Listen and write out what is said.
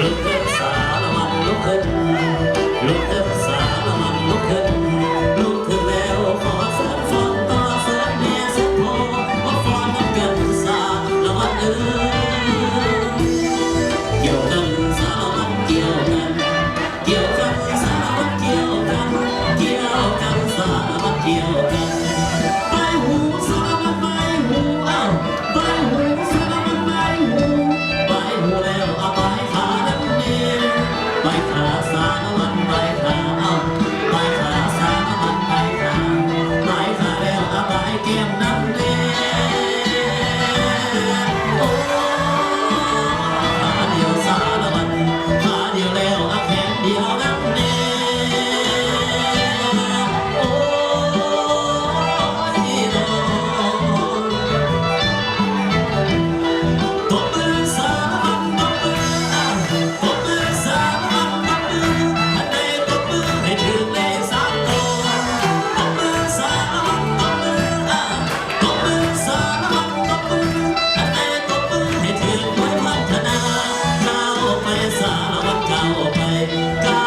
ลุกขึ้นสารมันลุกขึ้นลุกขึ้นสารมันลุกขึ้นลุกขึ้นแล้วขอเสียงฝนต่อเสียงเมียเสียงโพว่าฟอนน้ำเกินสารมันเกี่ยวกันสารมันเกี่ยวกันเกี่ยวกันสารมันเกี่ยวกันเกี่ยวกันสารมันเกี่ยวกันใบหูสารมันใบหูเอ้าใบหูสารมันใบหูใบหูแล้วเอาใบขาดังนี้ใบขาสารมันใบขาเอ้าใบขาสารมันใบขาใบขาแล้วเอาใบแก้มน้ำเลี้ยโอ้ขาเดียวสารมันขาเดียวแล้วเอาแขนเดียวน้ำเลี้ยโอ้ยโดตบมือสารมันตบมือตบมือสารมันตบมืออันใดตบมือให้ถึงเลข3 ตัวตบมือสารมันตบมือตบมือสารมันตบมืออันใดตบมือให้ถึงไว้พัฒนาก้าวไปสารมันก้าวไปก้า